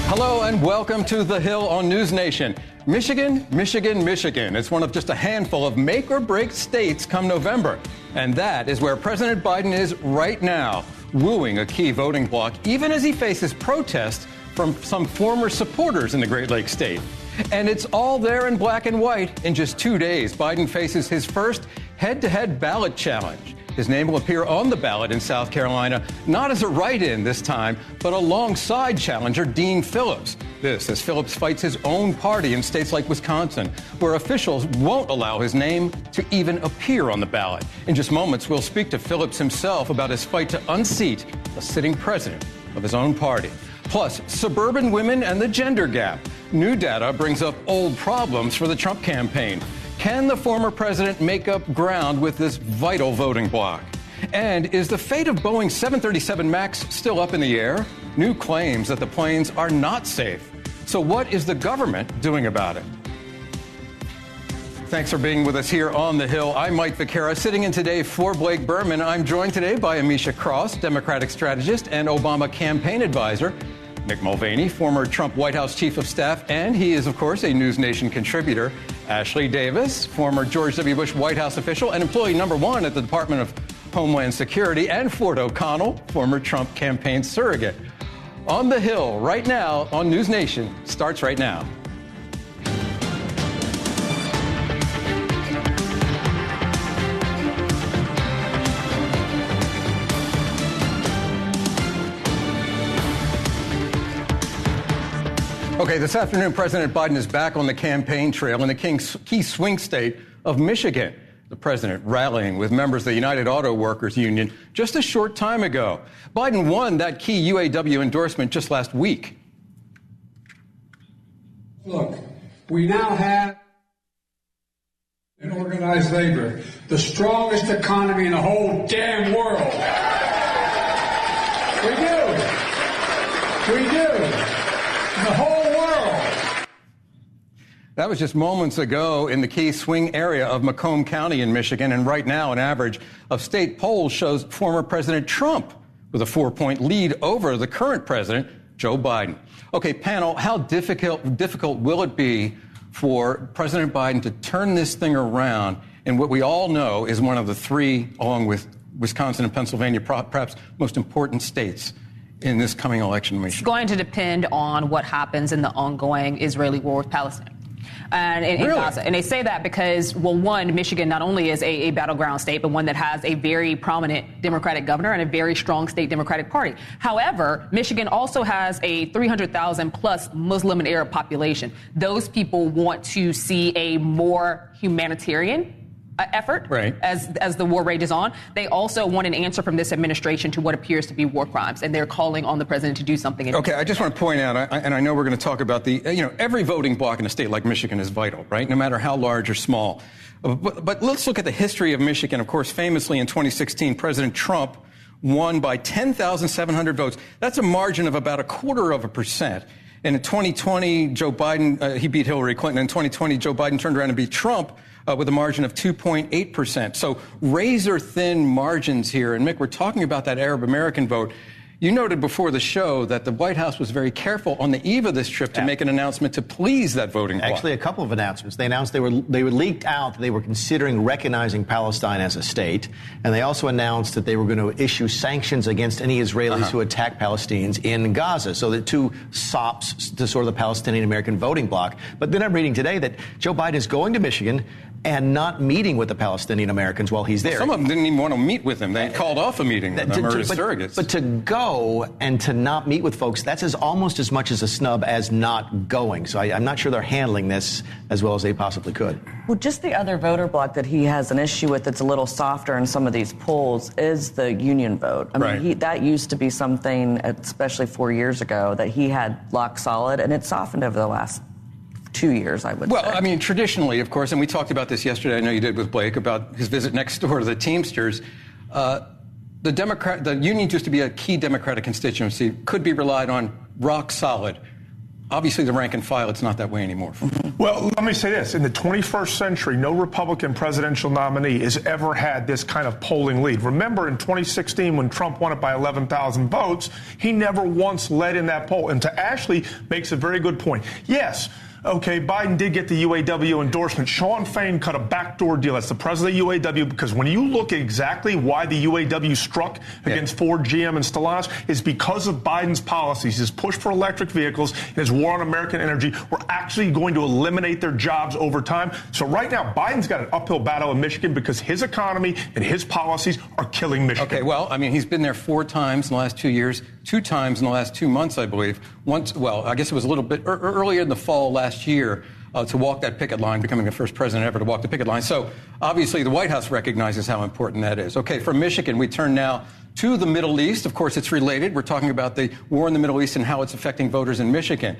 Hello and welcome to The Hill on NewsNation. Michigan, Michigan, Michigan. It's one of just a handful of make or break states come November. And that is where President Biden is right now, wooing a key voting bloc, even as he faces protests from some former supporters in the Great Lakes state. And it's all there in black and white. In just 2 days, Biden faces his first head-to-head ballot challenge. His name will appear on the ballot in South Carolina, not as a write-in this time, but alongside challenger Dean Phillips. This as Phillips fights his own party in states like Wisconsin, where officials won't allow his name to even appear on the ballot. In just moments, we'll speak to Phillips himself about his fight to unseat the sitting president of his own party. Plus, suburban women and the gender gap. New data brings up old problems for the Trump campaign. Can the former president make up ground with this vital voting bloc? And is the fate of Boeing 737 MAX still up in the air? New claims that the planes are not safe. So what is the government doing about it? Thanks for being with us here on The Hill. I'm Mike Vaquera, sitting in today for Blake Berman. I'm joined today by Amisha Cross, Democratic strategist and Obama campaign advisor. Mick Mulvaney, former Trump White House chief of staff, and he is, of course, a NewsNation contributor. Ashley Davis, former George W. Bush White House official and employee number one at the Department of Homeland Security, and Ford O'Connell, former Trump campaign surrogate. On The Hill right now on NewsNation starts right now. Okay, this afternoon, President Biden is back on the campaign trail in the key swing state of Michigan. The president rallying with members of the United Auto Workers Union just a short time ago. Biden won that key UAW endorsement just last week. Look, we now have an organized labor, the strongest economy in the whole damn world. We do. The whole That was just moments ago in the key swing area of Macomb County in Michigan. And right now, an average of state polls shows former President Trump with a 4-point lead over the current president, Joe Biden. Okay, panel, how difficult will it be for President Biden to turn this thing around in what we all know is one of the three, along with Wisconsin and Pennsylvania, perhaps most important states in this coming election? It's going to depend on what happens in the ongoing Israeli war with Palestine. And in Gaza. And they say that because, well, one, Michigan not only is a battleground state, but one that has a very prominent Democratic governor and a very strong state Democratic Party. However, Michigan also has a 300,000 plus Muslim and Arab population. Those people want to see a more humanitarian effort as the war rages on. They also want an answer from this administration to what appears to be war crimes, and they're calling on the president to do something. Okay, I just want to point out, and I know we're going to talk about every voting bloc in a state like Michigan is vital, right? No matter how large or small. But let's look at the history of Michigan. Of course, famously in 2016, President Trump won by 10,700 votes. That's a margin of about 0.25%. And in 2020, Joe Biden, he beat Hillary Clinton. In 2020, Joe Biden turned around and beat Trump with a margin of 2.8%. So razor-thin margins here. And, Mick, we're talking about that Arab American vote. You noted before the show that the White House was very careful on the eve of this trip to make an announcement to please that voting bloc. Actually, a couple of announcements. They announced they were leaked out that they were considering recognizing Palestine as a state, and they also announced that they were going to issue sanctions against any Israelis who attack Palestinians in Gaza. So the two sops to sort of the Palestinian-American voting bloc. But then I'm reading today that Joe Biden is going to Michigan and not meeting with the Palestinian Americans while he's there. Well, some of them didn't even want to meet with him. They called off a meeting with them, or his surrogates. But to go and to not meet with folks, that's almost as much as a snub as not going. So I'm not sure they're handling this as well as they possibly could. Well, just the other voter bloc that he has an issue with that's a little softer in some of these polls is the union vote. I mean, that used to be something, especially 4 years ago, that he had locked solid, and it softened over the last 2 years, I would say. Well, I mean, traditionally, of course, and we talked about this yesterday, I know you did with Blake, about his visit next door to the Teamsters. The union used to be a key Democratic constituency, could be relied on rock solid. obviously the rank and file, it's not that way anymore. Well, let me say this. In the 21st century, no Republican presidential nominee has ever had this kind of polling lead. Remember in 2016 when Trump won it by 11,000 votes, he never once led in that poll. And to Ashley makes a very good point. Yes. Okay, Biden did get the UAW endorsement. Sean Fain cut a backdoor deal. That's the president of UAW, because when you look at exactly why the UAW struck against Ford, GM, and Stellantis, is because of Biden's policies, his push for electric vehicles, and his war on American energy. We're actually going to eliminate their jobs over time. So right now, Biden's got an uphill battle in Michigan because his economy and his policies are killing Michigan. Okay, well, I mean, he's been there 4 times in the last 2 years, 2 times in the last 2 months, I believe. Once, well, I guess it was a little bit earlier in the fall last year to walk that picket line, becoming the first president ever to walk the picket line. So obviously the White House recognizes how important that is. Okay, from Michigan, we turn now to the Middle East. Of course, it's related. We're talking about the war in the Middle East and how it's affecting voters in Michigan.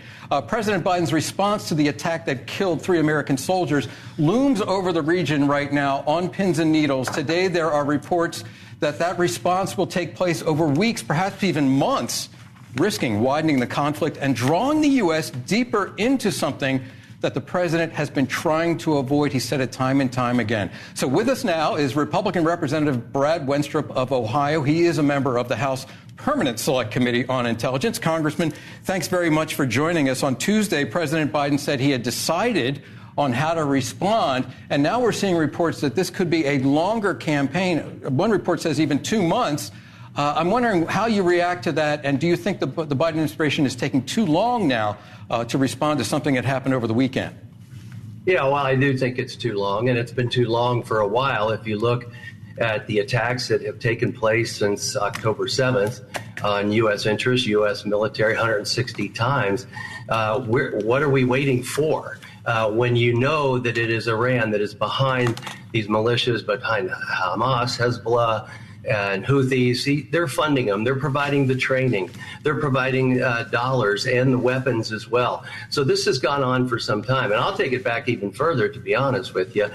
President Biden's response to the attack that killed 3 American soldiers looms over the region right now on pins and needles. Today, there are reports that response will take place over weeks, perhaps even months, risking widening the conflict and drawing the U.S. deeper into something that the president has been trying to avoid. He said it time and time again. So with us now is Republican Representative Brad Wenstrup of Ohio. He is a member of the House Permanent Select Committee on Intelligence. Congressman, thanks very much for joining us. On Tuesday, President Biden said he had decided on how to respond, and now we're seeing reports that this could be a longer campaign. One report says even 2 months. I'm wondering how you react to that, and do you think the Biden administration is taking too long now to respond to something that happened over the weekend? Yeah, well, I do think it's too long, and it's been too long for a while. If you look at the attacks that have taken place since October 7th on U.S. interests, U.S. military, 160 times, what are we waiting for? When you know that it is Iran that is behind these militias, behind Hamas, Hezbollah, and Houthis, they're funding them. They're providing the training. They're providing dollars and the weapons as well. So this has gone on for some time. And I'll take it back even further, to be honest with you.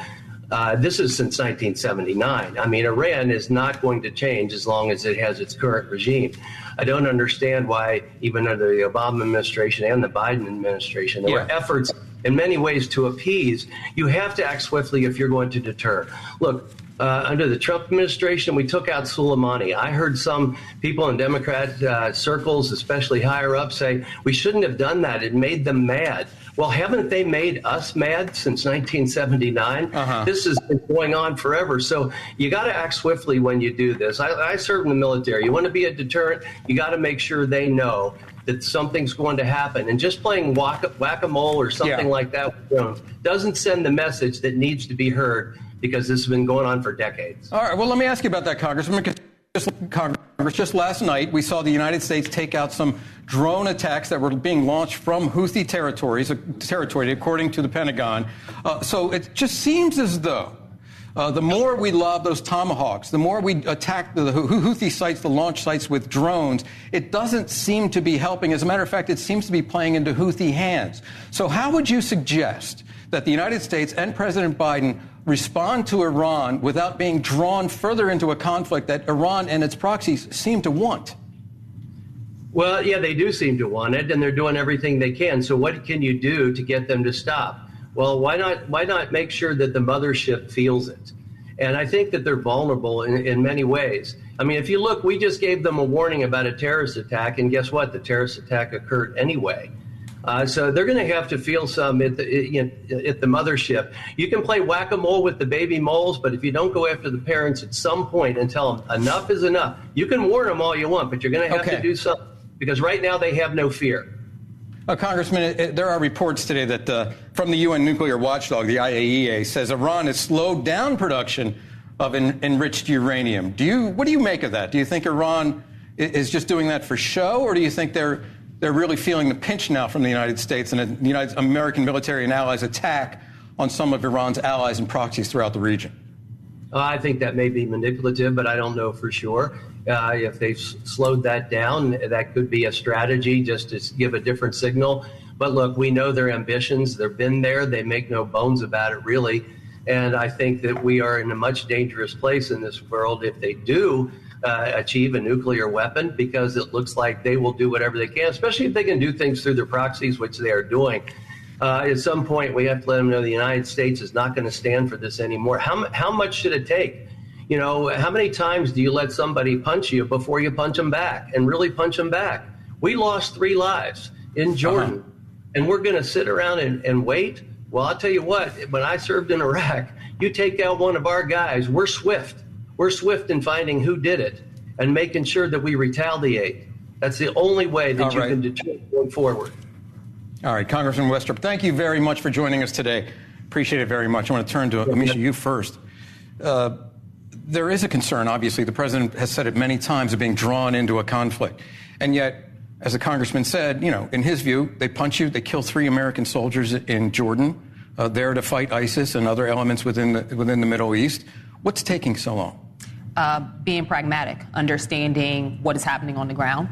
This is since 1979. I mean, Iran is not going to change as long as it has its current regime. I don't understand why, even under the Obama administration and the Biden administration, there were efforts in many ways to appease. You have to act swiftly if you're going to deter. Look, under the Trump administration, we took out Soleimani. I heard some people in Democrat circles, especially higher up, say we shouldn't have done that. It made them mad. Well, haven't they made us mad since 1979? This has been going on forever. So you got to act swiftly when you do this. I serve in the military. You want to be a deterrent, you got to make sure they know that something's going to happen. And just playing whack-a-mole or something like that with drones doesn't send the message that needs to be heard, because this has been going on for decades. All right, well, let me ask you about that, Congressman. Just last night, we saw the United States take out some drone attacks that were being launched from Houthi territory, according to the Pentagon. So it just seems as though the more we lob those tomahawks, the more we attack the Houthi sites, the launch sites with drones, it doesn't seem to be helping. As a matter of fact, it seems to be playing into Houthi hands. So how would you suggest that the United States and President Biden respond to Iran without being drawn further into a conflict that Iran and its proxies seem to want? Well, yeah, they do seem to want it, and they're doing everything they can. So what can you do to get them to stop? Well, why not make sure that the mothership feels it? And I think that they're vulnerable in many ways. I mean, if you look, we just gave them a warning about a terrorist attack, and guess what? The terrorist attack occurred anyway. So they're going to have to feel some at the mothership. You can play whack-a-mole with the baby moles, but if you don't go after the parents at some point and tell them enough is enough, you can warn them all you want, but you're going to have to do something, because right now they have no fear. Congressman, there are reports today that from the UN nuclear watchdog, the IAEA, says Iran has slowed down production of enriched uranium. What do you make of that? Do you think Iran is just doing that for show, or do you think they're really feeling the pinch now from the United States and the American military and allies' attack on some of Iran's allies and proxies throughout the region? I think that may be manipulative, but I don't know for sure. If they've slowed that down, that could be a strategy just to give a different signal. But look, we know their ambitions. They've been there. They make no bones about it, really. And I think that we are in a much dangerous place in this world if they do achieve a nuclear weapon, because it looks like they will do whatever they can, especially if they can do things through their proxies, which they are doing. At some point, we have to let them know the United States is not going to stand for this anymore. How much should it take? You know, how many times do you let somebody punch you before you punch them back and really punch them back? We lost 3 lives in Jordan, and we're going to sit around and wait? Well, I'll tell you what, when I served in Iraq, you take out one of our guys, we're swift. We're swift in finding who did it and making sure that we retaliate. That's the only way that you can deter going forward. All right, Congressman Westrup, thank you very much for joining us today. Appreciate it very much. I want to turn to Amisha, you first. There is a concern, obviously. The president has said it many times, of being drawn into a conflict. And yet, as the congressman said, you know, in his view, they punch you, they kill 3 American soldiers in Jordan, there to fight ISIS and other elements within the Middle East. What's taking so long? Being pragmatic, understanding what is happening on the ground,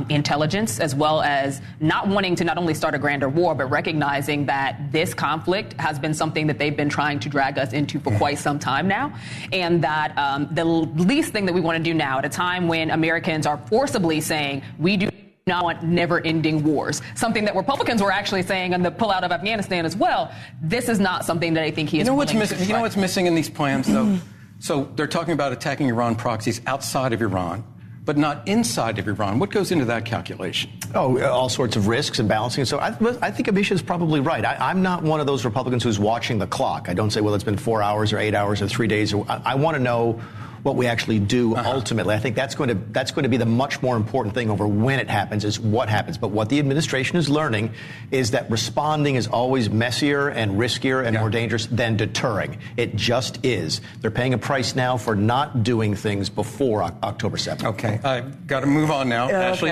intelligence, as well as not wanting to not only start a grander war, but recognizing that this conflict has been something that they've been trying to drag us into for quite some time now, and that the least thing that we want to do now, at a time when Americans are forcibly saying we do not want never-ending wars, something that Republicans were actually saying on the pullout of Afghanistan as well, this is not something that I think he is willing to You know what's missing in these plans, though? So they're talking about attacking Iran proxies outside of Iran, but not inside of Iran. What goes into that calculation? Oh, all sorts of risks and balancing. So I think Amisha is probably right. I'm not one of those Republicans who's watching the clock. I don't say, well, it's been 4 hours or 8 hours or 3 days. I want to know what we actually do ultimately. I think that's going to be the much more important thing over when it happens is what happens. But what the administration is learning is that responding is always messier and riskier and more dangerous than deterring. It just is. They're paying a price now for not doing things before October 7th. Okay, I've got to move on now. Ashley,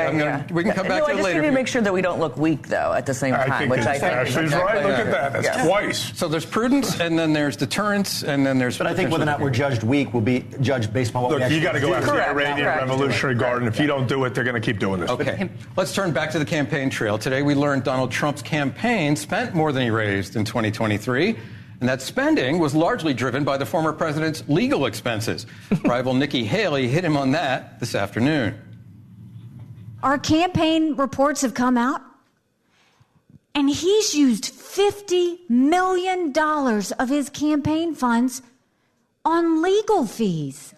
we can come back to it later. I just need to make sure that we don't look weak, though, at the same time. Ashley's right. Look at that. That's twice. So there's prudence, and then there's deterrence, and then there's... But I think whether or not we're judged weak will be judged based on what we actually do. You got to go after the Iranian Revolutionary Guard, and if you don't do it, they're going to keep doing this. Okay, let's turn back to the campaign trail. Today we learned Donald Trump's campaign spent more than he raised in 2023, and that spending was largely driven by the former president's legal expenses. Rival Nikki Haley hit him on that this afternoon. Our campaign reports have come out, and he's used $50 million of his campaign funds on legal fees.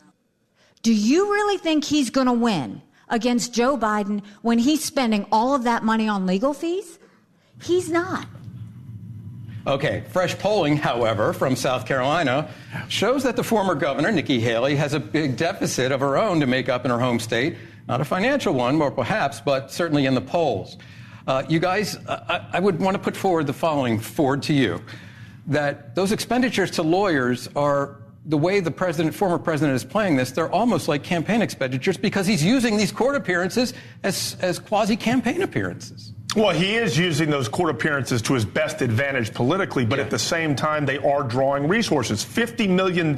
Do you really think he's going to win against Joe Biden when he's spending all of that money on legal fees? He's not. Okay, fresh polling, however, from South Carolina shows that the former governor, Nikki Haley, has a big deficit of her own to make up in her home state. Not a financial one, more perhaps, but certainly in the polls. You guys, I would want to put forward to you, that those expenditures to lawyers are, the way the former president is playing this, they're almost like campaign expenditures because he's using these court appearances as quasi-campaign appearances. Well, he is using those court appearances to his best advantage politically, but at the same time, they are drawing resources. $50 million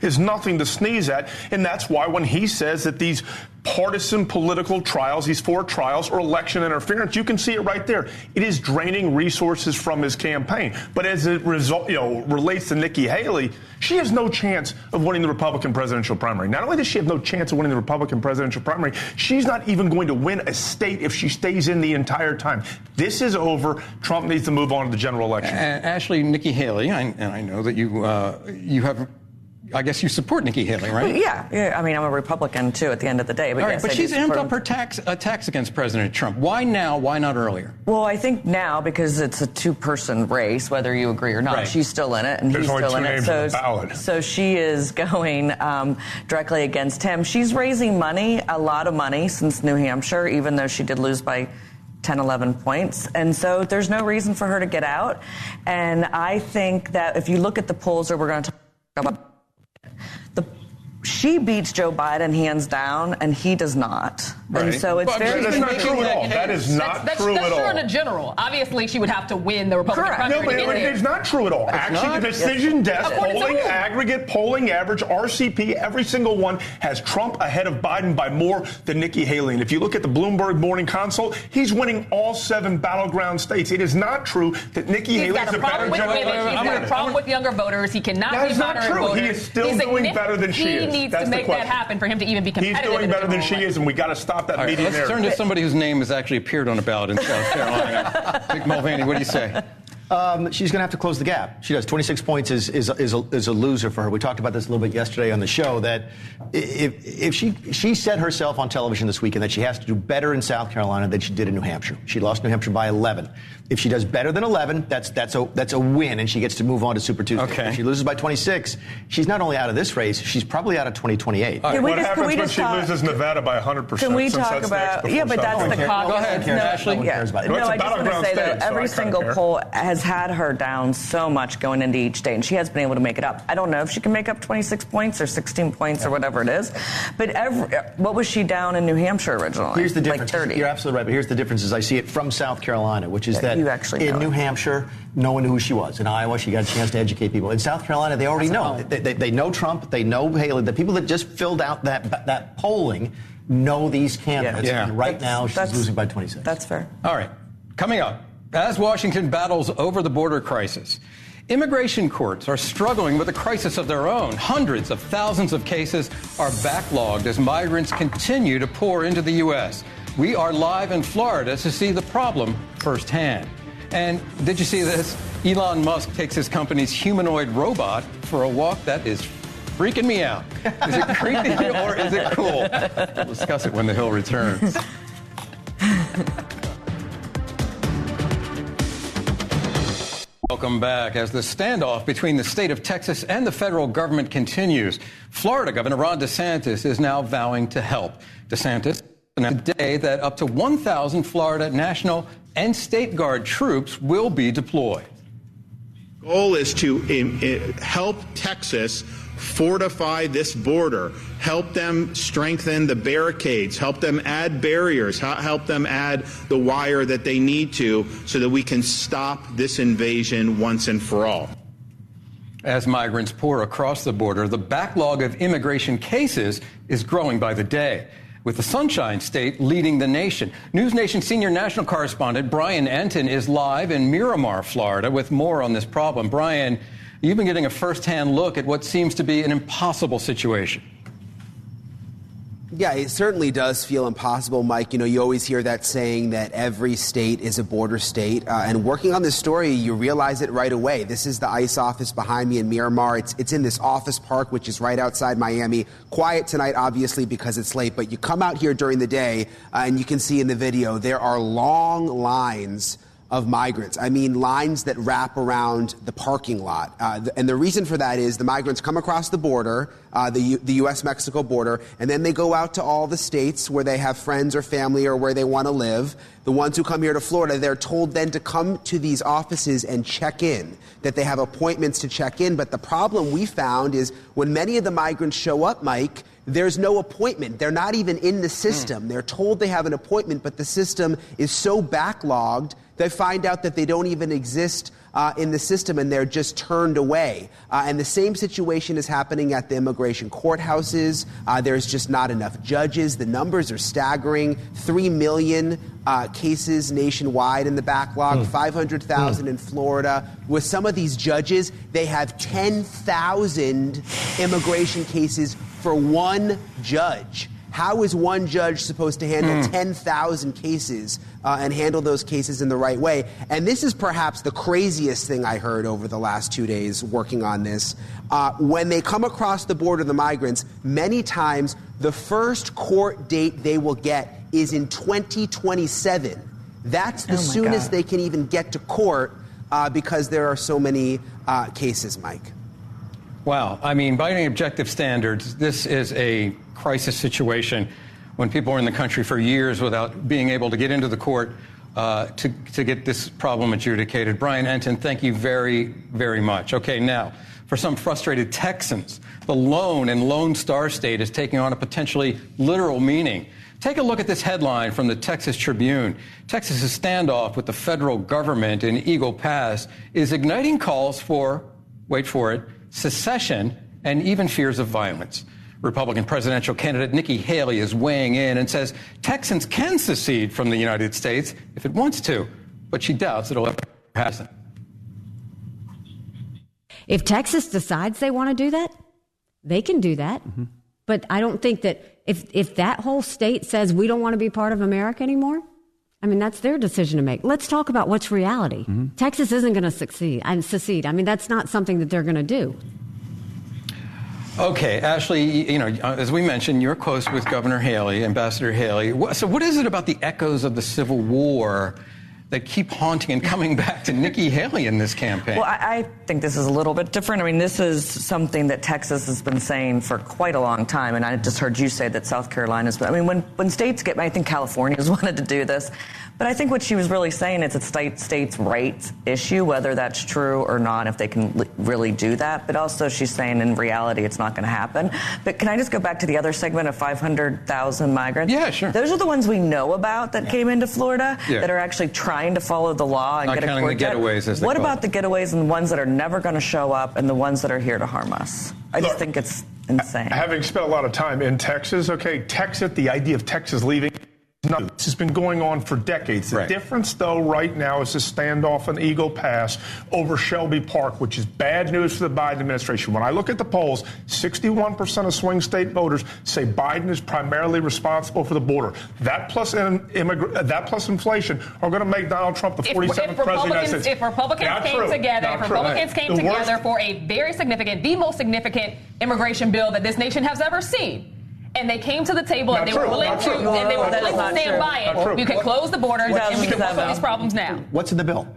is nothing to sneeze at, and that's why when he says that these partisan political trials, these 4 trials, or election interference, you can see it right there. It is draining resources from his campaign. But as it relates to Nikki Haley, she has no chance of winning the Republican presidential primary. Not only does she have no chance of winning the Republican presidential primary, she's not even going to win a state if she stays in the entire time. This is over. Trump needs to move on to the general election. Ashley, Nikki Haley, and I know that you have, I guess you support Nikki Haley, right? Well, yeah. I mean, I'm a Republican, too, at the end of the day. But, all right, but she's amped up her attacks against President Trump. Why now? Why not earlier? Well, I think now, because it's a 2-person race, whether you agree or not. Right. She's still in it, and he's still in it. So she is going directly against him. She's raising money, a lot of money, since New Hampshire, even though she did lose by 10, 11 points. And so there's no reason for her to get out. And I think that if you look at the polls that we're going to talk about, she beats Joe Biden hands down, and he does not. Right. And so it's very... That's not true at all. That is not true at all. That's true in a general. Obviously, she would have to win the Republican primary. No, but it's not true at all. Actually, the decision desk, polling aggregate, polling average, RCP, every single one has Trump ahead of Biden by more than Nikki Haley. And if you look at the Bloomberg Morning Consult, he's winning all 7 battleground states. It is not true that Nikki Haley is a better general. He's got a problem with younger voters. He cannot be moderate voters. He is still doing better than she is. He needs to make that happen for him to even be competitive. He's doing better than she is, and we got to stop that media narrative. Let's turn to somebody whose name has actually appeared on a ballot in South Carolina. Mick Mulvaney, what do you say? She's going to have to close the gap. She does. 26 points is a loser for her. We talked about this a little bit yesterday on the show, that if she said herself on television this weekend that she has to do better in South Carolina than she did in New Hampshire. She lost New Hampshire by 11. If she does better than 11, that's a win, and she gets to move on to Super Tuesday. Okay. If she loses by 26, she's not only out of this race, she's probably out of 2028. Right. What happens when she loses Nevada by 100%? Can we talk about... Yeah, but that's the caucus. Go ahead, Ashley. No, I just want to say that every single poll has had her down so much going into each day, and she has been able to make it up. I don't know if she can make up 26 points or 16 points or whatever it is, but what was she down in New Hampshire originally? Here's the difference. Like 30. You're absolutely right, but here's the difference is I see it from South Carolina, which is that in New Hampshire, no one knew who she was. In Iowa, she got a chance to educate people. In South Carolina, they already know. They know Trump. They know Haley. The people that just filled out that polling know these candidates. Yeah. And right now, she's losing by 26. That's fair. All right. Coming up, as Washington battles over the border crisis, immigration courts are struggling with a crisis of their own. Hundreds of thousands of cases are backlogged as migrants continue to pour into the U.S. We are live in Florida to see the problem firsthand. And did you see this? Elon Musk takes his company's humanoid robot for a walk that is freaking me out. Is it creepy or is it cool? We'll discuss it when the Hill returns. Welcome back. As the standoff between the state of Texas and the federal government continues, Florida Governor Ron DeSantis is now vowing to help. DeSantis announced today that up to 1,000 Florida National and State Guard troops will be deployed. The goal is to help Texas fortify this border, help them strengthen the barricades, help them add barriers, help them add the wire that they need to so that we can stop this invasion once and for all. As migrants pour across the border, the backlog of immigration cases is growing by the day, with the Sunshine State leading the nation. NewsNation senior national correspondent Brian Enton is live in Miramar, Florida, with more on this problem. Brian, you've been getting a firsthand look at what seems to be an impossible situation. Yeah, it certainly does feel impossible, Mike. You know, you always hear that saying that every state is a border state. And working on this story, you realize it right away. This is the ICE office behind me in Miramar. It's in this office park, which is right outside Miami. Quiet tonight, obviously, because it's late. But you come out here during the day, and you can see in the video, there are long lines of migrants. I mean, lines that wrap around the parking lot. And the reason for that is the migrants come across the border, the U.S.-Mexico border, and then they go out to all the states where they have friends or family or where they want to live. The ones who come here to Florida, they're told then to come to these offices and check in, that they have appointments to check in. But the problem we found is when many of the migrants show up, Mike, there's no appointment. They're not even in the system. They're told they have an appointment, but the system is so backlogged, they find out that they don't even exist in the system and they're just turned away. And the same situation is happening at the immigration courthouses. There's just not enough judges. The numbers are staggering. 3 million cases nationwide in the backlog, 500,000 in Florida. With some of these judges, they have 10,000 immigration cases for one judge. How is one judge supposed to handle 10,000 cases and handle those cases in the right way? And this is perhaps the craziest thing I heard over the last 2 days working on this. When they come across the border, the migrants, many times the first court date they will get is in 2027. That's the soonest they can even get to court because there are so many cases, Mike. Wow. I mean, by any objective standards, this is a crisis situation when people are in the country for years without being able to get into the court to get this problem adjudicated. Brian Enton, thank you very, very much. Okay, now, for some frustrated Texans, the lone and Lone Star State is taking on a potentially literal meaning. Take a look at this headline from the Texas Tribune. Texas's standoff with the federal government in Eagle Pass is igniting calls for, wait for it, secession and even fears of violence. Republican presidential candidate Nikki Haley is weighing in and says Texans can secede from the United States if it wants to, but she doubts it'll ever happen. If Texas decides they want to do that, they can do that. Mm-hmm. But I don't think that if that whole state says we don't want to be part of America anymore, I mean, that's their decision to make. Let's talk about what's reality. Mm-hmm. Texas isn't going to secede. I mean, that's not something that they're going to do. Okay, Ashley, as we mentioned, you're close with Governor Haley, Ambassador Haley. So what is it about the echoes of the Civil War that keep haunting and coming back to Nikki Haley in this campaign? Well, I think this is a little bit different. I mean, this is something that Texas has been saying for quite a long time, and I just heard you say that South Carolina's. I mean, when states get, I think California's wanted to do this, but I think what she was really saying is it's a states' rights issue, whether that's true or not, if they can really do that. But also she's saying in reality it's not going to happen. But can I just go back to the other segment of 500,000 migrants? Yeah, sure. Those are the ones we know about that came into Florida that are actually trying to follow the law and not get a counting court the getaways, as they What call about it. the getaways and the ones that are never going to show up and the ones that are here to harm us? I just think it's insane. Having spent a lot of time in Texas, the idea of Texas leaving. No, this has been going on for decades. The difference, though, right now is the standoff in Eagle Pass over Shelby Park, which is bad news for the Biden administration. When I look at the polls, 61% of swing state voters say Biden is primarily responsible for the border. That plus inflation are going to make Donald Trump the 47th president of the United States. If Republicans came together for a very significant, the most significant immigration bill that this nation has ever seen, and they came to the table and they were willing to stand by it, you can close the borders and we can work on these problems now. What's in the bill?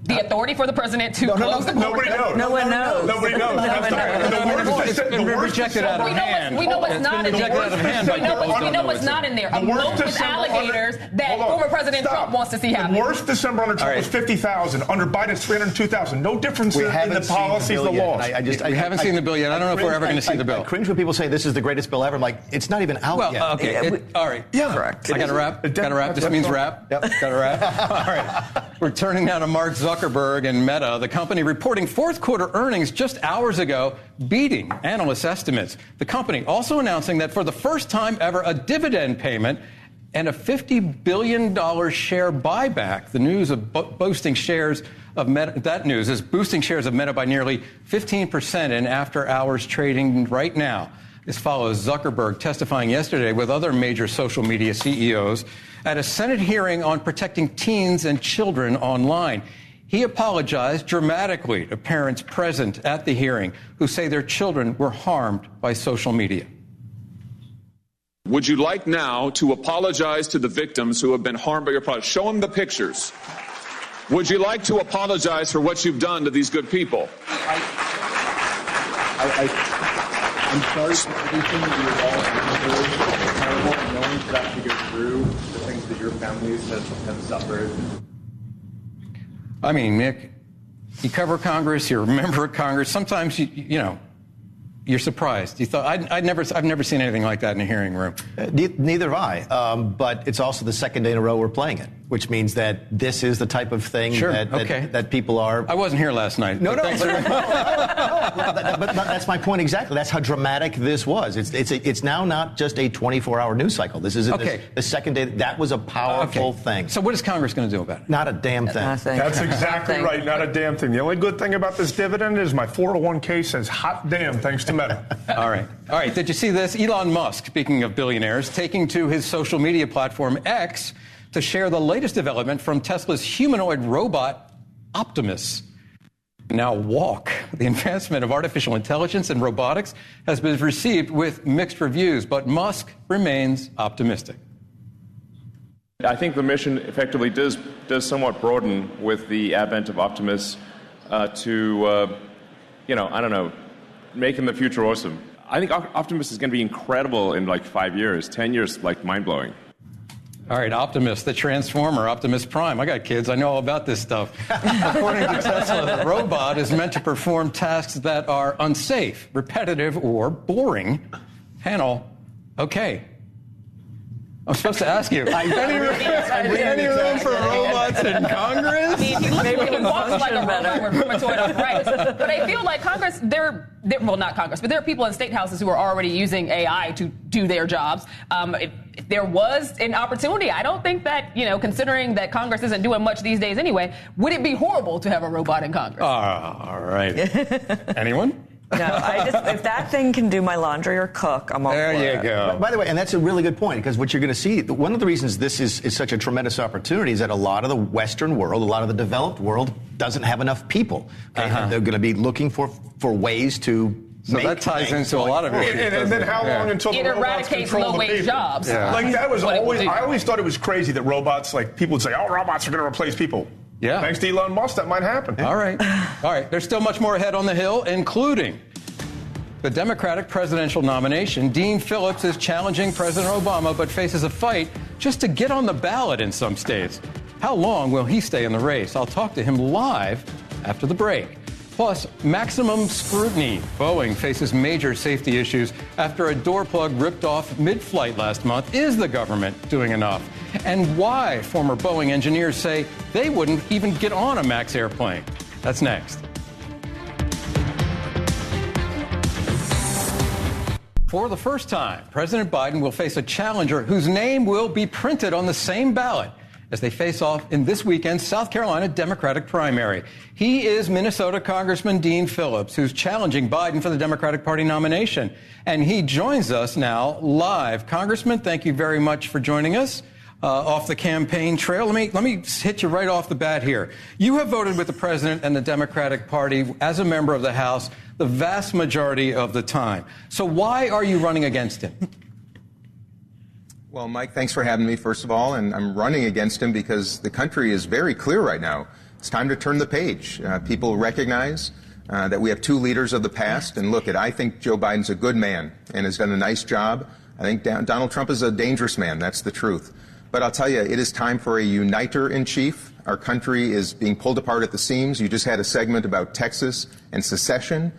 The authority for the president to close the border. Nobody knows. No one knows. Nobody knows. It's been rejected out of hand. We know what's not in there. We know what's not in there. A boat with alligators that former President Trump wants to see happen. The worst December under Trump was 50,000. Under Biden, it's 302,000. No difference in the policies, the laws. We haven't seen the bill yet. I don't know if we're ever going to see the bill. I cringe when people say this is the greatest bill ever. I'm like, it's not even out yet. Well, okay. All right. Yeah. Correct. I got to wrap. This means wrap. Yep. Got to wrap. All right. We're turning now to Mark Zuckerberg and Meta, the company reporting fourth quarter earnings just hours ago, beating analyst estimates. The company also announcing that for the first time ever, a dividend payment and a $50 billion share buyback. The news of boosting shares of Meta, that news is boosting shares of Meta by nearly 15% in after-hours trading right now. This follows Zuckerberg testifying yesterday with other major social media CEOs at a Senate hearing on protecting teens and children online. He apologized dramatically to parents present at the hearing who say their children were harmed by social media. Would you like now to apologize to the victims who have been harmed by your product? Show them the pictures. Would you like to apologize for what you've done to these good people? I'm sorry for everything that you've all been through. It's terrible knowing that you have to go through the things that your families have suffered. I mean, Nick, you cover Congress, you're a member of Congress. Sometimes, you're surprised. You thought, I've never seen anything like that in a hearing room. Neither have I. But it's also the second day in a row we're playing it, which means that this is the type of thing that people are. I wasn't here last night. No. But that's my point exactly. That's how dramatic this was. It's now not just a 24-hour news cycle. This is the second day. That was a powerful thing. So what is Congress going to do about it? Not a damn thing. That's exactly right. Not a damn thing. The only good thing about this dividend is my 401k says hot damn thanks to Meta. All right. Did you see this? Elon Musk, speaking of billionaires, taking to his social media platform X to share the latest development from Tesla's humanoid robot Optimus. Now walk. The advancement of artificial intelligence and robotics has been received with mixed reviews, but Musk remains optimistic. I think the mission effectively does somewhat broaden with the advent of Optimus making the future awesome. I think Optimus is going to be incredible in like 5 years, 10 years, like mind-blowing. All right, Optimus, the Transformer, Optimus Prime. I got kids. I know all about this stuff. According to Tesla, the robot is meant to perform tasks that are unsafe, repetitive, or boring. Panel, okay. I'm supposed to ask you. Any room for robots in Congress? I mean, he walks like a robot with rheumatoid arthritis. But I feel like Congress, well, not Congress, but there are people in state houses who are already using AI to do their jobs. If there was an opportunity, I don't think that, considering that Congress isn't doing much these days anyway, would it be horrible to have a robot in Congress? All right. Anyone? No, if that thing can do my laundry or cook, I'm all for it. There you go. By the way, and that's a really good point, because what you're going to see, one of the reasons this is such a tremendous opportunity is that a lot of the Western world, a lot of the developed world doesn't have enough people. Okay? They're going to be looking for ways to So that ties into a lot of it. And then how long until the robots control the people? Jobs. Yeah. Like that was always, I always thought it was crazy that robots, like people would say, oh, robots are going to replace people. Yeah. Thanks to Elon Musk, that might happen. All right. There's still much more ahead on the Hill, including the Democratic presidential nomination. Dean Phillips is challenging President Obama, but faces a fight just to get on the ballot in some states. How long will he stay in the race? I'll talk to him live after the break. Plus, maximum scrutiny. Boeing faces major safety issues after a door plug ripped off mid-flight last month. Is the government doing enough? And why former Boeing engineers say they wouldn't even get on a MAX airplane. That's next. For the first time, President Biden will face a challenger whose name will be printed on the same ballot as they face off in this weekend's South Carolina Democratic primary. He is Minnesota Congressman Dean Phillips, who's challenging Biden for the Democratic Party nomination. And he joins us now live. Congressman, thank you very much for joining us off the campaign trail. Let me hit you right off the bat here. You have voted with the president and the Democratic Party as a member of the House the vast majority of the time. So why are you running against him? Well, Mike, thanks for having me, first of all. And I'm running against him because the country is very clear right now. It's time to turn the page. People recognize that we have two leaders of the past. And look, I think Joe Biden's a good man and has done a nice job. I think Donald Trump is a dangerous man. That's the truth. But I'll tell you, it is time for a uniter-in-chief. Our country is being pulled apart at the seams. You just had a segment about Texas and secession.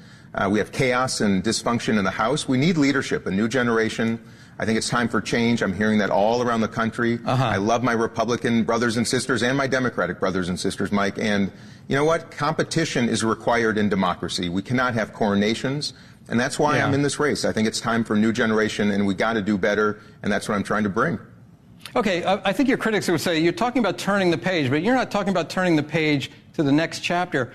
We have chaos and dysfunction in the House. We need leadership, a new generation. I think it's time for change. I'm hearing that all around the country. I love my Republican brothers and sisters and my Democratic brothers and sisters, Mike. And you know what? Competition is required in democracy. We cannot have coronations. And that's why I'm in this race. I think it's time for a new generation, and we got to do better. And that's what I'm trying to bring. Okay, I think your critics would say you're talking about turning the page, but you're not talking about turning the page to the next chapter.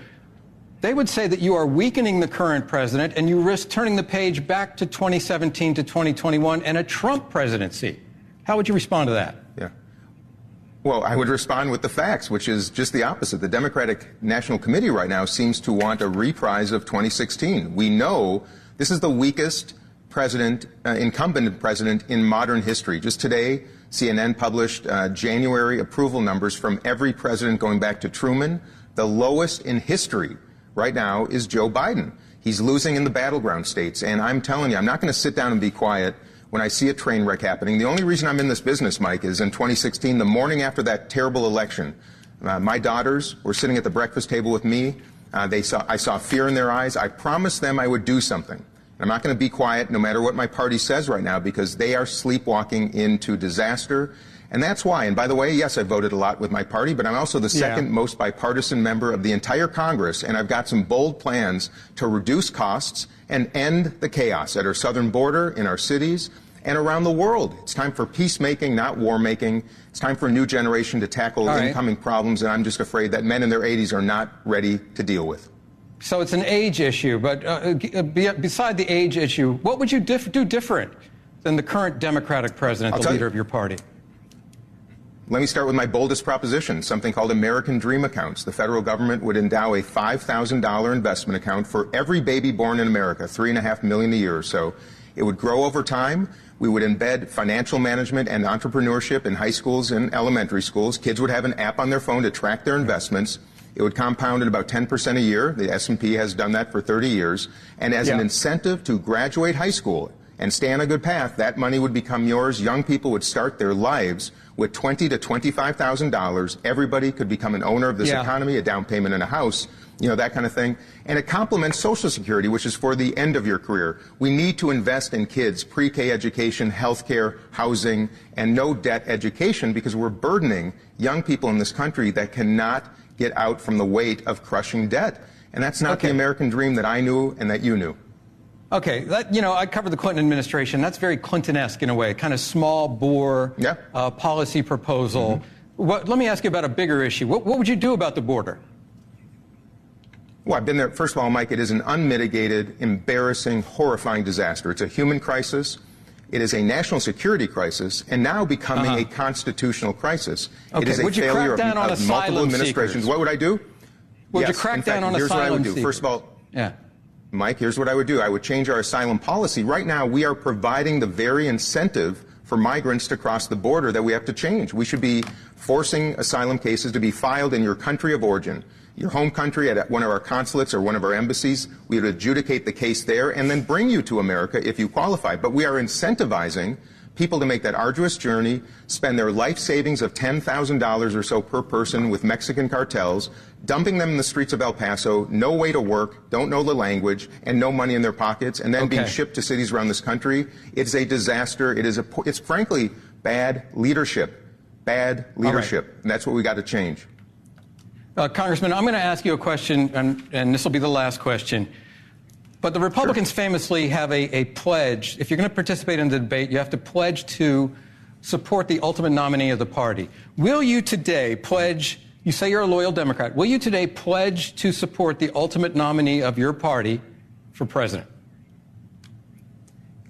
They would say that you are weakening the current president and you risk turning the page back to 2017 to 2021 and a Trump presidency. How would you respond to that? Yeah. Well, I would respond with the facts, which is just the opposite. The Democratic National Committee right now seems to want a reprise of 2016. We know this is the weakest incumbent president in modern history. Just today, CNN published January approval numbers from every president going back to Truman. The lowest in history right now is Joe Biden. He's losing in the battleground states. And I'm telling you, I'm not going to sit down and be quiet when I see a train wreck happening. The only reason I'm in this business, Mike, is in 2016, the morning after that terrible election, my daughters were sitting at the breakfast table with me. I saw fear in their eyes. I promised them I would do something. I'm not going to be quiet no matter what my party says right now, because they are sleepwalking into disaster. And that's why. And by the way, yes, I voted a lot with my party, but I'm also the second most bipartisan member of the entire Congress. And I've got some bold plans to reduce costs and end the chaos at our southern border, in our cities, and around the world. It's time for peacemaking, not war making. It's time for a new generation to tackle incoming problems. And I'm just afraid that men in their 80s are not ready to deal with. So it's an age issue, but beside the age issue, what would you do different than the current Democratic president, the leader of your party? Let me start with my boldest proposition, something called American Dream Accounts. The federal government would endow a $5,000 investment account for every baby born in America, 3.5 million a year or so. It would grow over time. We would embed financial management and entrepreneurship in high schools and elementary schools. Kids would have an app on their phone to track their investments. It would compound at about 10% a year. The S&P has done that for 30 years. And as an incentive to graduate high school and stay on a good path, that money would become yours. Young people would start their lives with $20,000 to $25,000, everybody could become an owner of this economy, a down payment in a house, that kind of thing. And it complements Social Security, which is for the end of your career. We need to invest in kids, pre-K education, healthcare, housing, and no debt education, because we're burdening young people in this country that cannot get out from the weight of crushing debt. And that's not the American dream that I knew and that you knew. Okay, I covered the Clinton administration. That's very Clinton-esque in a way, kind of small bore policy proposal. Let me ask you about a bigger issue. What would you do about the border? Well, I've been there. First of all, Mike, it is an unmitigated, embarrassing, horrifying disaster. It's a human crisis. It is a national security crisis, and now becoming a constitutional crisis. It is a failure of multiple administrations. What would I do? Would you crack down on here's what I would do. seekers? First of all, Mike, here's what I would do. I would change our asylum policy. Right now, we are providing the very incentive for migrants to cross the border that we have to change. We should be forcing asylum cases to be filed in your country of origin, your home country, at one of our consulates or one of our embassies. We would adjudicate the case there and then bring you to America if you qualify. But we are incentivizing people to make that arduous journey, spend their life savings of $10,000 or so per person with Mexican cartels, dumping them in the streets of El Paso, no way to work, don't know the language, and no money in their pockets, and then being shipped to cities around this country. It's a disaster. It's frankly bad leadership. Bad leadership. And that's what we got to change. Congressman, I'm going to ask you a question, and this will be the last question. But the Republicans famously have a pledge. If you're going to participate in the debate, you have to pledge to support the ultimate nominee of the party. Will you today pledge, you say you're a loyal Democrat, will you today pledge to support the ultimate nominee of your party for president?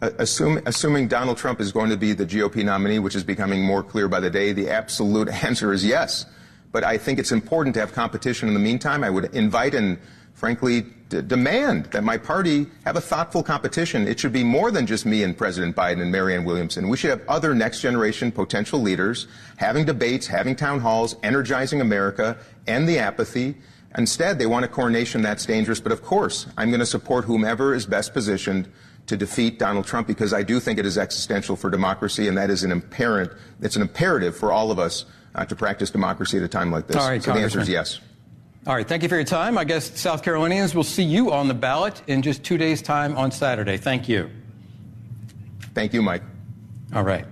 Assuming Donald Trump is going to be the GOP nominee, which is becoming more clear by the day, the absolute answer is yes. But I think it's important to have competition in the meantime. I would invite and, frankly, demand that my party have a thoughtful competition. It should be more than just me and President Biden and Marianne Williamson. We should have other next-generation potential leaders having debates, having town halls, energizing America, end the apathy. Instead, they want a coronation that's dangerous. But, of course, I'm going to support whomever is best positioned to defeat Donald Trump, because I do think it is existential for democracy, and that is it's an imperative for all of us to practice democracy at a time like this. All right, so the answer is yes. All right, thank you for your time. I guess South Carolinians will see you on the ballot in just 2 days' time on Saturday. Thank you. Thank you, Mike. All right.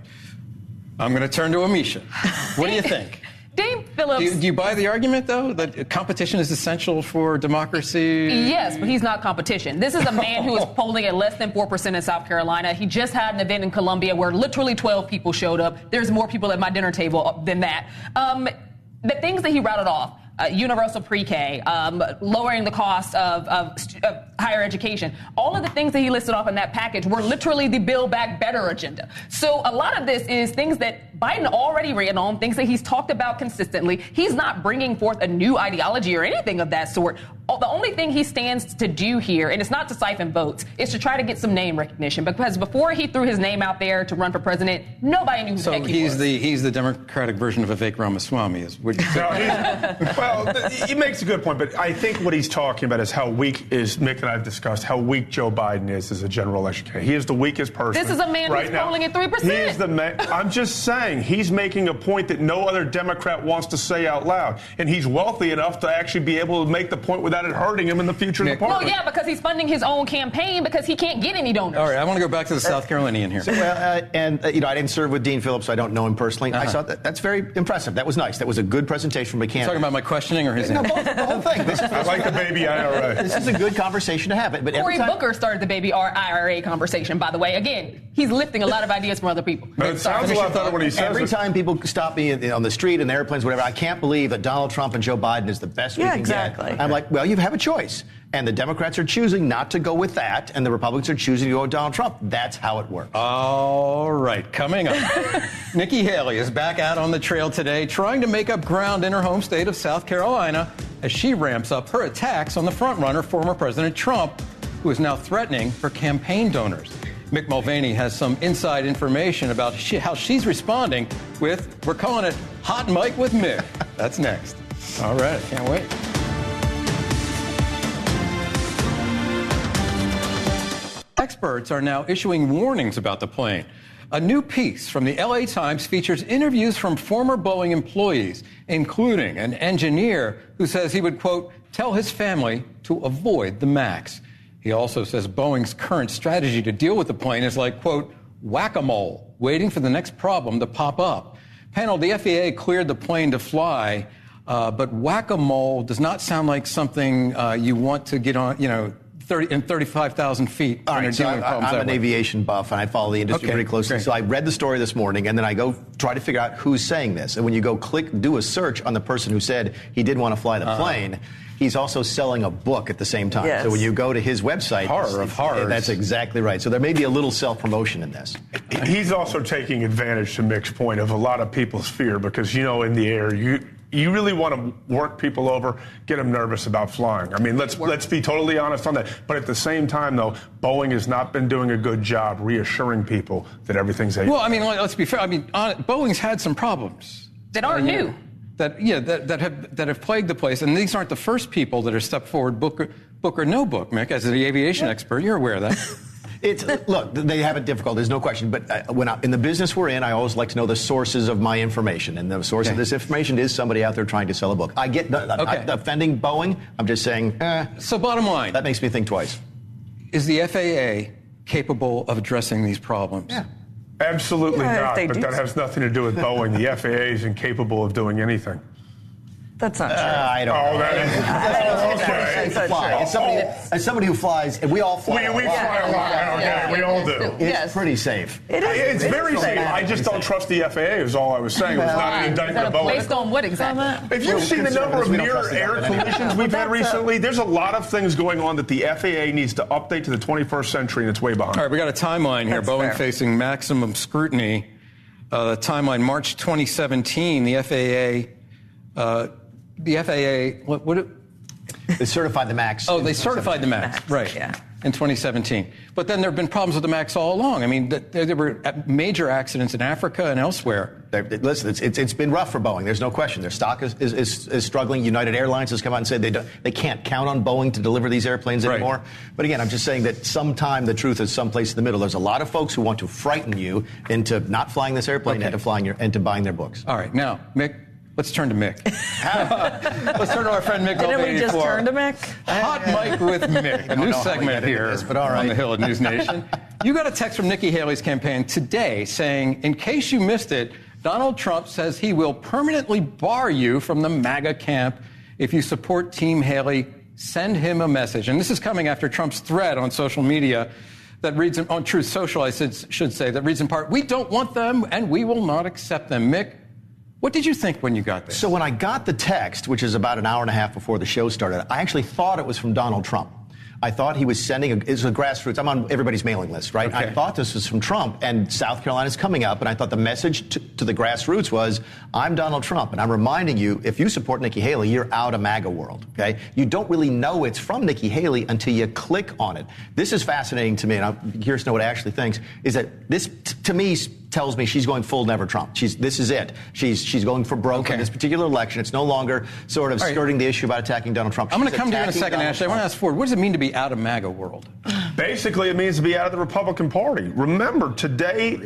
I'm going to turn to Amisha. What do you think? Dave Phillips. Do you buy the argument, though, that competition is essential for democracy? Yes, but he's not competition. This is a man who is polling at less than 4% in South Carolina. He just had an event in Columbia where literally 12 people showed up. There's more people at my dinner table than that. The things that he routed off, universal pre-K, lowering the cost of higher education. All of the things that he listed off in that package were literally the Build Back Better agenda. So a lot of this is things that Biden already ran on, things that he's talked about consistently. He's not bringing forth a new ideology or anything of that sort. The only thing he stands to do here, and it's not to siphon votes, is to try to get some name recognition. Because before he threw his name out there to run for president, nobody knew who the heck he was. So he's the Democratic version of Vivek Ramaswamy, is what you say? Well, he makes a good point, but I think what he's talking about is how weak Mick and I have discussed how weak Joe Biden is as a general educator. He is the weakest person. This is a man who's polling at 3%. He is the man. I'm just saying, he's making a point that no other Democrat wants to say out loud, and he's wealthy enough to actually be able to make the point without it hurting him in the future of the party. Well, yeah, because he's funding his own campaign because he can't get any donors. All right, I want to go back to the South Carolinian here. So, I didn't serve with Dean Phillips, so I don't know him personally. I saw that's very impressive. That was nice. That was a good presentation from a candidate. Talking about my questioning or his? No, both, the whole thing. I like the baby IRA. This is a good conversation to have. But Cory Booker started the baby IRA conversation, by the way. Again, he's lifting a lot of ideas from other people. But it sounds a lot better when he says Every time people stop me on the street, in airplanes, whatever, I can't believe that Donald Trump and Joe Biden is the best we can get. I'm like, well, you have a choice. And the Democrats are choosing not to go with that, and the Republicans are choosing to go with Donald Trump. That's how it works. All right, coming up. Nikki Haley is back out on the trail today, trying to make up ground in her home state of South Carolina as she ramps up her attacks on the frontrunner, former President Trump, who is now threatening her campaign donors. Mick Mulvaney has some inside information about how she's responding with, we're calling it Hot Mike with Mick. That's next. All right, can't wait. Experts are now issuing warnings about the plane. A new piece from the LA Times features interviews from former Boeing employees, including an engineer who says he would, quote, tell his family to avoid the MAX. He also says Boeing's current strategy to deal with the plane is like, quote, whack-a-mole, waiting for the next problem to pop up. Panel, the FAA cleared the plane to fly, but whack-a-mole does not sound like something you want to get on, 35,000 feet. All right, so I'm an aviation buff, and I follow the industry pretty closely. Great. So I read the story this morning, and then I go try to figure out who's saying this. And when you go do a search on the person who said he did want to fly the plane, he's also selling a book at the same time. Yes. So when you go to his website, horror of horrors. That's exactly right. So there may be a little self-promotion in this. He's also taking advantage, to Mick's point, of a lot of people's fear because, in the air, you really want to work people over, get them nervous about flying. I mean, let's be totally honest on that. But at the same time, though, Boeing has not been doing a good job reassuring people that everything's Well, I mean, let's be fair. I mean, Boeing's had some problems that aren't new. That have plagued the place, and these aren't the first people that have stepped forward, book or no book, Mick, as the aviation expert. You're aware of that. Look, they have it difficult. There's no question. But in the business we're in, I always like to know the sources of my information, and the source of this information is somebody out there trying to sell a book. I get I'm not offending Boeing. I'm just saying. So, bottom line, that makes me think twice. Is the FAA capable of addressing these problems? Yeah. Absolutely not, but that has nothing to do with Boeing. The FAA is incapable of doing anything. That's not true. I don't know. As somebody who flies, and we all fly. We fly a lot. We all do. It's pretty safe. It's very safe. I just don't trust the FAA, is all I was saying. It was not an indictment of Boeing. Based on what exactly? If you've seen the number of near air collisions we've had recently, there's a lot of things going on that the FAA needs to update to the 21st century, and it's way behind. All right, we got a timeline here. That's Boeing fair. facing maximum scrutiny. The timeline, March 2017, the FAA, they certified the MAX. Oh, they certified the MAX, right, in 2017. But then there have been problems with the MAX all along. I mean, there were major accidents in Africa and elsewhere. Listen, it's been rough for Boeing. There's no question. Their stock is struggling. United Airlines has come out and said they can't count on Boeing to deliver these airplanes anymore. But again, I'm just saying that sometime the truth is someplace in the middle. There's a lot of folks who want to frighten you into not flying this airplane and to buying their books. All right, now, Mick. Let's turn to Mick. Let's turn to our friend Mick. Didn't we just turn to Mick? Hot Mic with Mick, a new segment here on the Hill at NewsNation. You got a text from Nikki Haley's campaign today saying, in case you missed it, Donald Trump says he will permanently bar you from the MAGA camp if you support Team Haley. Send him a message. And this is coming after Trump's thread on social media that reads, on Truth Social, I should say, that reads in part, we don't want them and we will not accept them. Mick, what did you think when you got this? So when I got the text, which is about an hour and a half before the show started, I actually thought it was from Donald Trump. I thought he was sending it's a grassroots. I'm on everybody's mailing list, right? Okay. I thought this was from Trump, and South Carolina's coming up, and I thought the message to the grassroots was, I'm Donald Trump, and I'm reminding you, if you support Nikki Haley, you're out of MAGA world, okay? You don't really know it's from Nikki Haley until you click on it. This is fascinating to me, and I'm curious to know what Ashley thinks, is that this, to me, tells me she's going full never Trump. This is it. She's going for broke in this particular election. It's no longer sort of skirting the issue about attacking Donald Trump. I'm going to come to you in a second, Ashley. I want to ask Ford, what does it mean to be out of MAGA world? Basically, it means to be out of the Republican Party. Remember, today,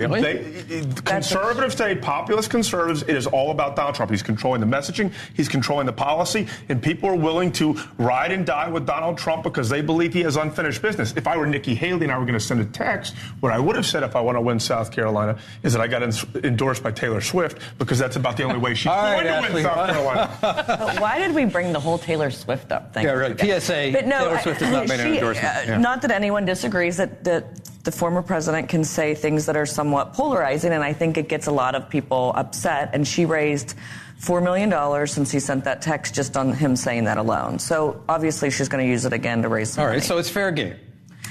conservatives today, populist conservatives, it is all about Donald Trump. He's controlling the messaging, he's controlling the policy, and people are willing to ride and die with Donald Trump because they believe he has unfinished business. If I were Nikki Haley and I were going to send a text, what I would have said if I want to win South Carolina is that I got endorsed by Taylor Swift because that's about the only way she's going to win South Carolina. But why did we bring the whole Taylor Swift up thing? Yeah, right. PSA, but no, Taylor Swift has not made an endorsement. Not that anyone disagrees that the former president can say things that are somewhat polarizing, and I think it gets a lot of people upset, and she raised $4 million since he sent that text just on him saying that alone. So obviously she's going to use it again to raise some money. All right, so it's fair game.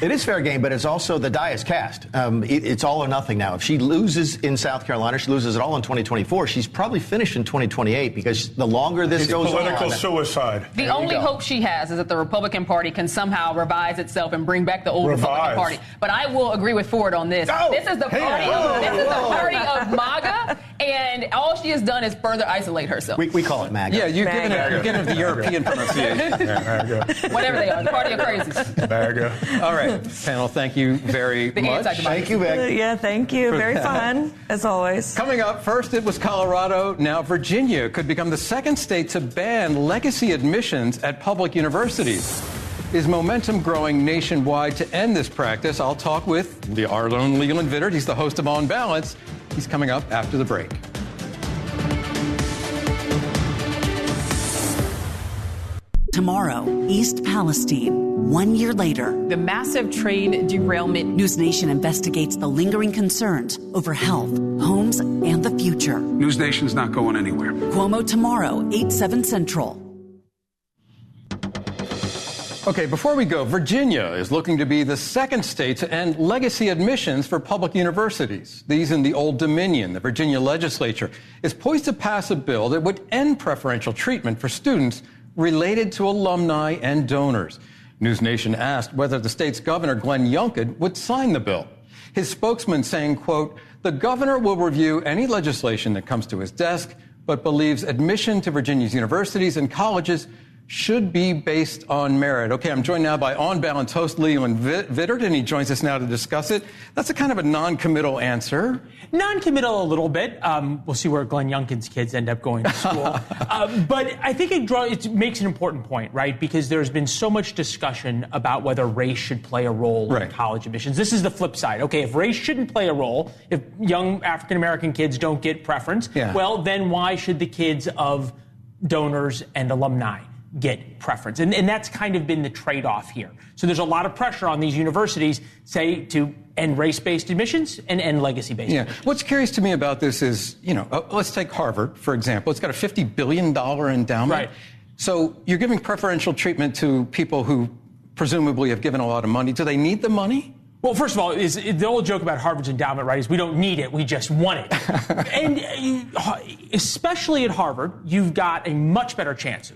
It is fair game, but it's also the die is cast. It's all or nothing now. If she loses in South Carolina, she loses it all in 2024. She's probably finished in 2028 because the longer this goes on. Political suicide. The only hope she has is that the Republican Party can somehow revise itself and bring back the old Republican Party. But I will agree with Ford on this. This is the party of MAGA, and all she has done is further isolate herself. We call it MAGA. Yeah, you're giving it the European pronunciation. Whatever they are, the party of crazies. MAGA. All right. right, panel, thank you very much. Thank you, Beck. Yeah, thank you. Very fun, as always. Coming up, first it was Colorado, now Virginia could become the second state to ban legacy admissions at public universities. Is momentum growing nationwide to end this practice? I'll talk with our own Leland Vittert. He's the host of On Balance. He's coming up after the break. Tomorrow, East Palestine. 1 year later, The massive train derailment. NewsNation investigates the lingering concerns over health, homes, and the future. NewsNation's not going anywhere. Cuomo tomorrow, 8/7 Central. Okay, before we go, Virginia is looking to be the second state to end legacy admissions for public universities. These in the Old Dominion. The Virginia legislature is poised to pass a bill that would end preferential treatment for students related to alumni and donors. NewsNation asked whether the state's governor, Glenn Youngkin, would sign the bill. His spokesman saying, quote, "The governor will review any legislation that comes to his desk, but believes admission to Virginia's universities and colleges should be based on merit." Okay, I'm joined now by On Balance host Leland Vittert, and he joins us now to discuss it. That's a kind of a non-committal answer. Non-committal a little bit. We'll see where Glenn Youngkin's kids end up going to school. But I think it makes an important point, right? Because there's been so much discussion about whether race should play a role in college admissions. This is the flip side. Okay, if race shouldn't play a role, if young African-American kids don't get preference, well, then why should the kids of donors and alumni get preference? And that's kind of been the trade-off here. So there's a lot of pressure on these universities, say, to end race-based admissions and end legacy-based admissions. What's curious to me about this is, let's take Harvard, for example. It's got a $50 billion endowment. Right. So you're giving preferential treatment to people who presumably have given a lot of money. Do they need the money? Well, first of all, the old joke about Harvard's endowment, right, is we don't need it, we just want it. And especially at Harvard, you've got a much better chance,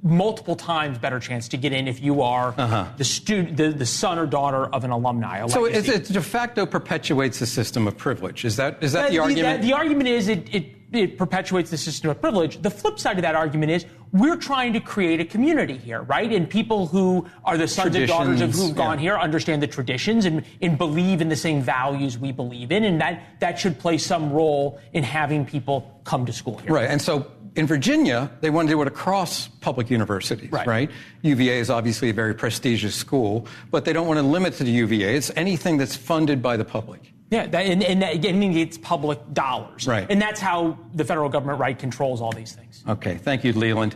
multiple times better chance to get in if you are the son or daughter of an alumni. So it de facto perpetuates the system of privilege. Is that the argument? The argument is it perpetuates the system of privilege. The flip side of that argument is we're trying to create a community here, right? And people who are the sons and daughters of who've gone here understand the traditions and believe in the same values we believe in, and that should play some role in having people come to school here. Right, and so in Virginia, they want to do it across public universities, right? UVA is obviously a very prestigious school, but they don't want to limit it to the UVA. It's anything that's funded by the public. Yeah, and it's public dollars. Right. And that's how the federal government, controls all these things. Okay, thank you, Leland.